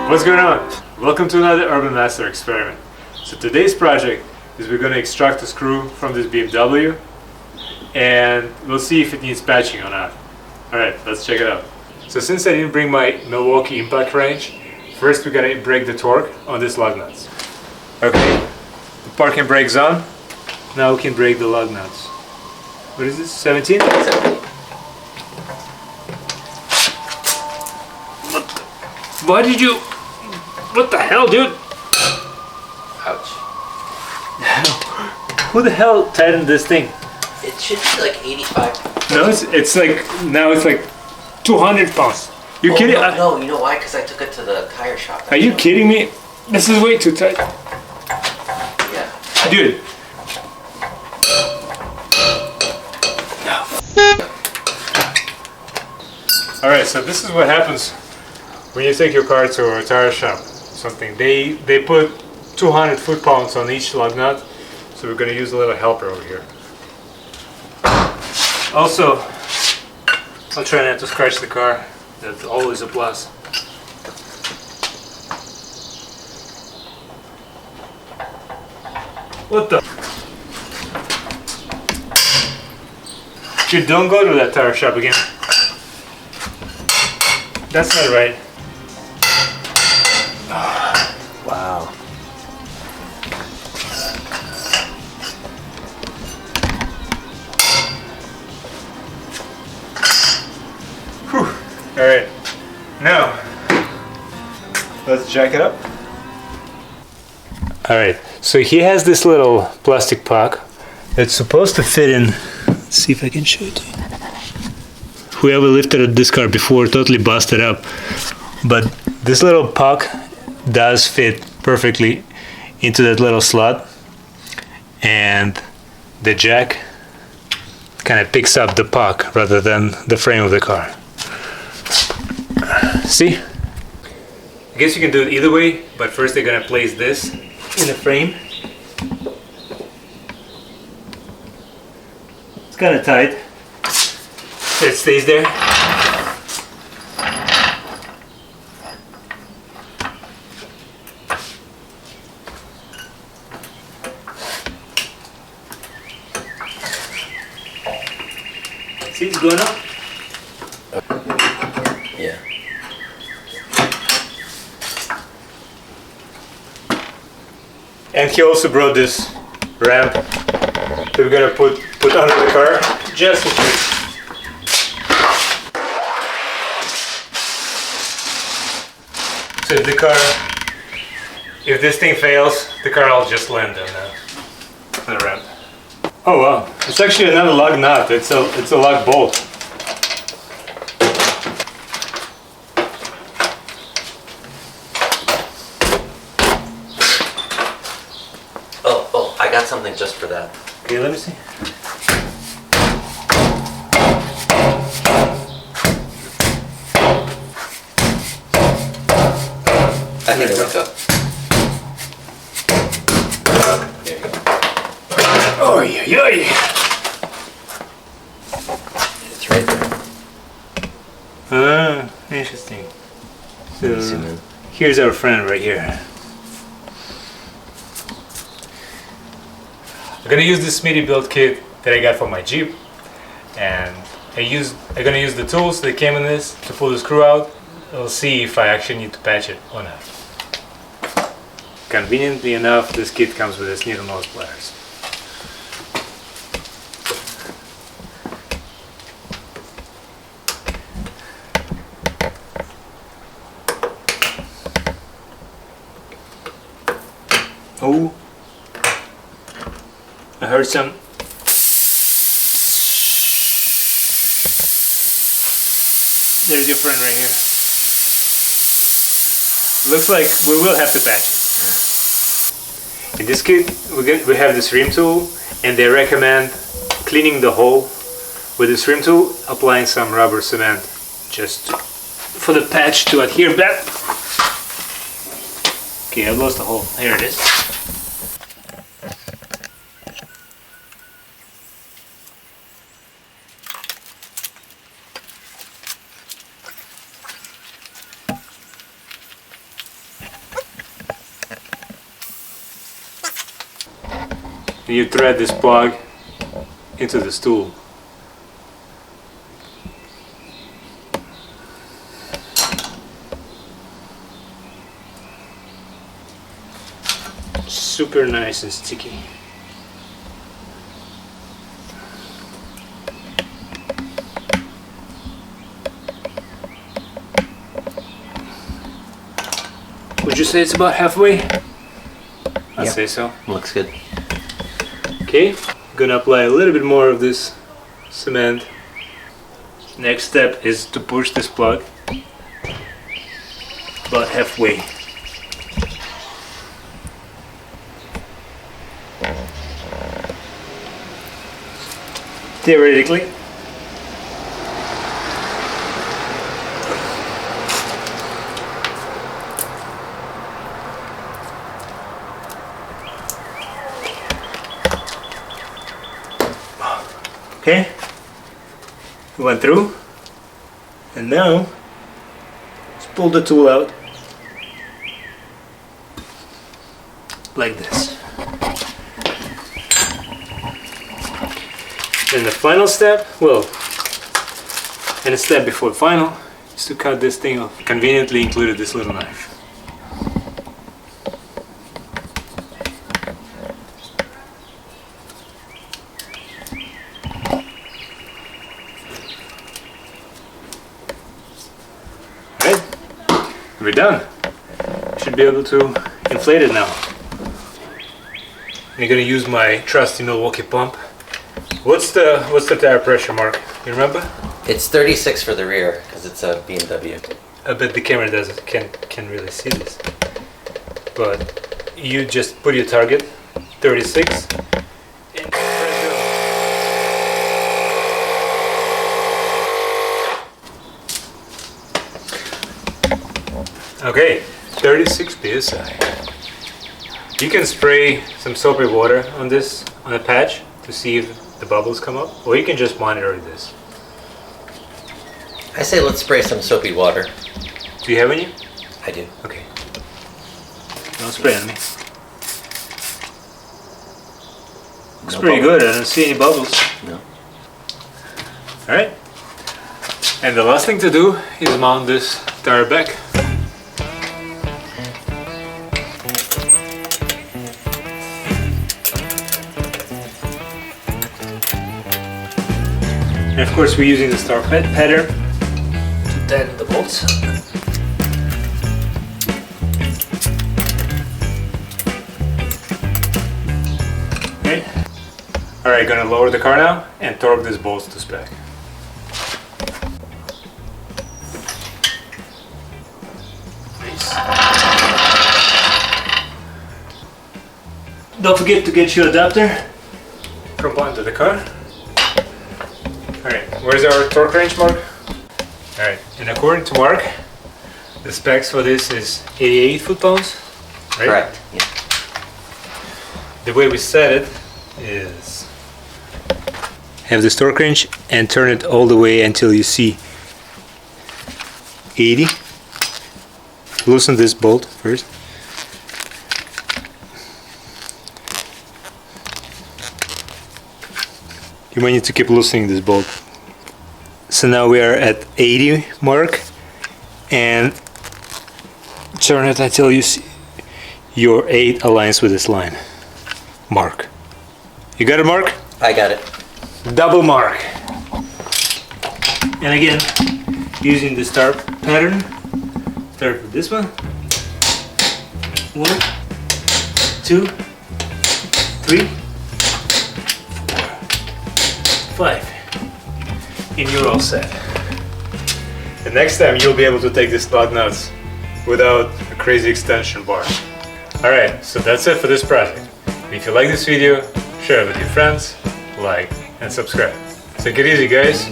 What's going on? Welcome to another Urban Master experiment. So today's project is we're going to extract a screw from this BMW and we'll see if it needs patching or not. Alright, let's check it out. So since I didn't bring my Milwaukee impact wrench, first we're going to break the torque on this lug nuts. Okay, the parking brake's on. Now we can break the lug nuts. What is this, 17? 17. Why did you... What the hell, dude? Ouch. Who the hell tightened this thing? It should be like 85. No, it's like, now it's like 200 pounds. You kidding? No, you know why? Because I took it to the tire shop. Are you kidding me? This is way too tight. Yeah. Dude. Alright, so this is what happens when you take your car to a tire shop. Something. They put 200 foot-pounds on each lug nut, so we're going to use a little helper over here. Also, I'll try not to scratch the car. That's always a plus. What the? Dude, don't go to that tire shop again. That's not right. Wow. Whew. Alright. Now, let's jack it up. Alright, so he has this little plastic puck that's supposed to fit in. Let's see if I can show it to you. Whoever lifted this car before totally busted up. But this little puck does fit perfectly into that little slot, and the jack kind of picks up the puck rather than the frame of the car. See? I guess you can do it either way, but first they're gonna place this in the frame. It's kind of tight. It stays there. See, it's going up. Yeah. And he also brought this ramp that we're gonna put under the car just in case. So if this thing fails, the car will just land on the ramp. Oh wow, it's actually another lug nut. It's a lug bolt. Oh, I got something just for that. Okay, let me see. I think it went up. There you go. Oh yeah. It's right there. Interesting. So here's our friend right here. I'm gonna use this Smitty build kit that I got from my Jeep, and I'm gonna use the tools that came in this to pull the screw out. We'll see if I actually need to patch it or not. Conveniently enough, this kit comes with its needle nose pliers. Oh, I heard some. There's your friend right here. Looks like we will have to patch it. In this kit, we have this rim tool, and they recommend cleaning the hole with this rim tool, applying some rubber cement just for the patch to adhere back. Okay, I lost the hole. Here it is. and you thread this plug into the stool. Super nice and sticky. Would you say it's about halfway? I'd say so. Looks good. Okay, gonna apply a little bit more of this cement. Next step is to push this plug about halfway. Theoretically. Okay, we went through, and now let's pull the tool out like this. And the final step, well, and a step before final, is to cut this thing off. Conveniently included this little knife. We're done. Should be able to inflate it now. I'm gonna use my trusty Milwaukee pump. What's the tire pressure, Mark? You remember? It's 36 for the rear because it's a BMW. I bet the camera can't really see this. But you just put your target 36 and press it. Okay, 36 psi. You can spray some soapy water on a patch to see if the bubbles come up, or you can just monitor this. I say let's spray some soapy water. Do you have any? I do. Okay. Don't spray on me. Looks pretty good. I don't see any bubbles. No. Alright. And the last thing to do is mount this tire back. And of course we're using the star pattern to tighten the bolts. Okay. Alright, gonna lower the car now and torque these bolts to spec. Nice. Don't forget to get your adapter from onto the car. Alright, where's our torque range, Mark? Alright, and according to Mark, the specs for this is 88 foot-pounds, right? Correct. Yeah. The way we set it is have this torque range and turn it all the way until you see 80. Loosen this bolt first. You might need to keep loosening this bolt. So now we are at 80 mark, and turn it until you see your 8 aligns with this line. Mark. You got it, Mark? I got it. Double mark. And again, using the star pattern, start with this one. 1, 2, 3, 5, and you're all set. The next time you'll be able to take these lug nuts without a crazy extension bar. Alright, so that's it for this project. If you like this video, share it with your friends, like, and subscribe. Take it easy, guys.